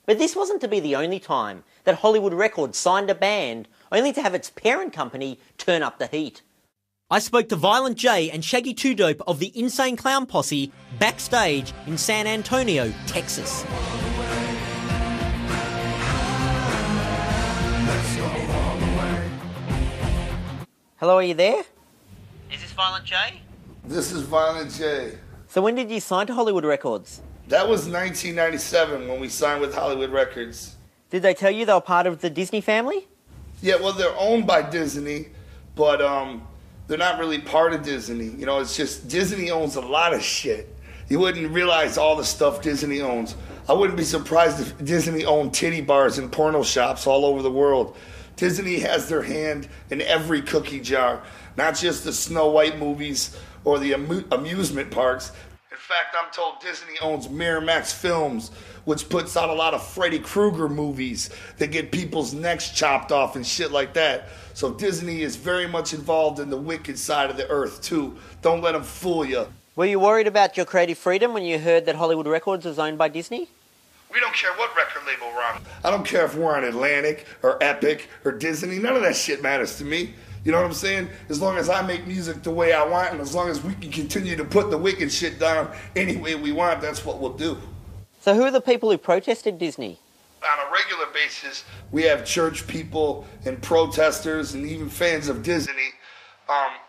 But this wasn't to be the only time that Hollywood Records signed a band only to have its parent company turn up the heat. I spoke to Violent J and Shaggy 2 Dope of the Insane Clown Posse backstage in San Antonio, Texas. Hello, are you there? Is this Violent J? This is Violent J. So when did you sign to Hollywood Records? That was 1997 when we signed with Hollywood Records. Did they tell you they were part of the Disney family? Yeah, well, they're owned by Disney, but they're not really part of Disney. You know, it's just Disney owns a lot of shit. You wouldn't realize all the stuff Disney owns. I wouldn't be surprised if Disney owned titty bars and porno shops all over the world. Disney has their hand in every cookie jar, not just the Snow White movies or the amusement parks. In fact, I'm told Disney owns Miramax Films, which puts out a lot of Freddy Krueger movies that get people's necks chopped off and shit like that. So Disney is very much involved in the wicked side of the earth, too. Don't let them fool you. Were you worried about your creative freedom when you heard that Hollywood Records was owned by Disney? We don't care what record label we're on. I don't care if we're on Atlantic or Epic or Disney. None of that shit matters to me. You know what I'm saying? As long as I make music the way I want and as long as we can continue to put the wicked shit down any way we want, that's what we'll do. So who are the people who protested Disney? On a regular basis, we have church people and protesters and even fans of Disney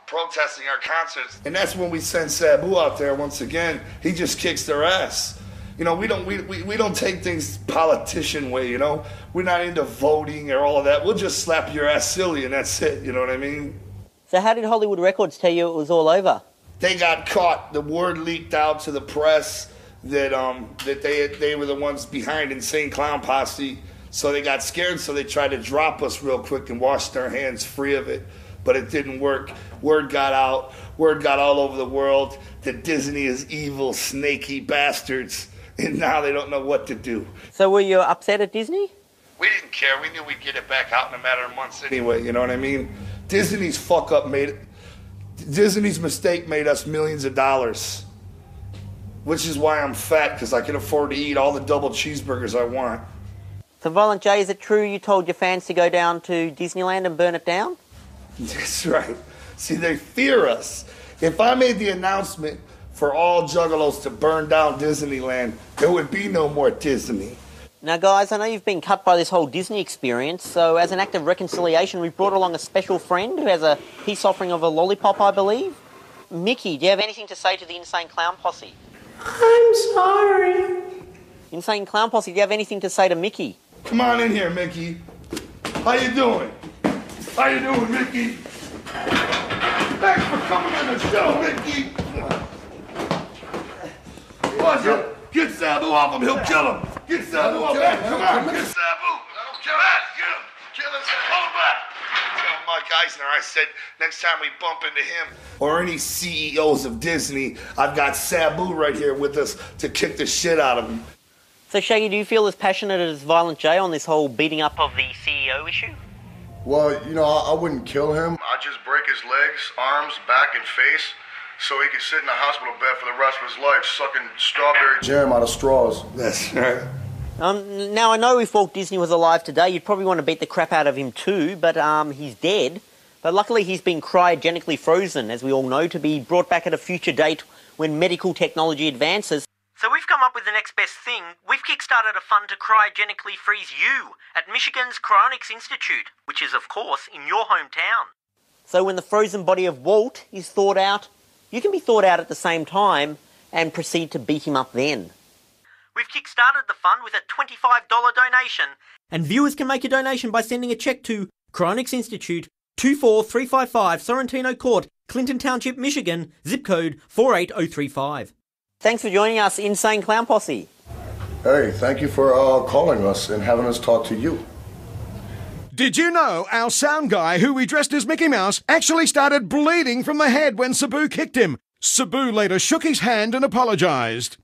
protesting our concerts. And that's when we send Sabu out there once again. He just kicks their ass. You know, we don't take things politician way, you know? We're not into voting or all of that. We'll just slap your ass silly and that's it, you know what I mean? So how did Hollywood Records tell you it was all over? They got caught. The word leaked out to the press that they were the ones behind Insane Clown Posse. So they got scared, so they tried to drop us real quick and wash their hands free of it. But it didn't work. Word got out. Word got all over the world that Disney is evil, snaky bastards. And now they don't know what to do. So were you upset at Disney? We didn't care. We knew we'd get it back out in a matter of months anyway, you know what I mean? Disney's mistake made us millions of dollars. Which is why I'm fat, because I can afford to eat all the double cheeseburgers I want. So Violent J, is it true you told your fans to go down to Disneyland and burn it down? That's right. See, they fear us. If I made the announcement for all juggalos to burn down Disneyland, there would be no more Disney. Now guys, I know you've been cut by this whole Disney experience, so as an act of reconciliation, we brought along a special friend who has a peace offering of a lollipop, I believe. Mickey, do you have anything to say to the Insane Clown Posse? I'm sorry. Insane Clown Posse, do you have anything to say to Mickey? Come on in here, Mickey. How you doing? How you doing, Mickey? Thanks for coming on the show, Mickey. Watch out. Get Sabu off him. He'll kill him. Get Sabu off him. Come on. Get Sabu. Kill him. Get him. Kill him. Hold him back. Tell Mike Eisner I said next time we bump into him or any CEOs of Disney, I've got Sabu right here with us to kick the shit out of him. So Shaggy, do you feel as passionate as Violent J on this whole beating up of the CEO issue? Well, you know, I wouldn't kill him. I'd just break his legs, arms, back, and face so he could sit in a hospital bed for the rest of his life sucking strawberry Jam out of straws. That's right. Now, I know if Walt Disney was alive today, you'd probably want to beat the crap out of him too, but he's dead. But luckily he's been cryogenically frozen, as we all know, to be brought back at a future date when medical technology advances. So we've come up with the next best thing. We've kickstarted a fund to cryogenically freeze you at Michigan's Cryonics Institute, which is, of course, in your hometown. So when the frozen body of Walt is thawed out, you can be thawed out at the same time and proceed to beat him up then. We've kickstarted the fund with a $25 donation. And viewers can make a donation by sending a cheque to Cryonics Institute, 24355 Sorrentino Court, Clinton Township, Michigan, zip code 48035. Thanks for joining us, Insane Clown Posse. Hey, thank you for calling us and having us talk to you. Did you know our sound guy, who we dressed as Mickey Mouse, actually started bleeding from the head when Sabu kicked him? Sabu later shook his hand and apologised.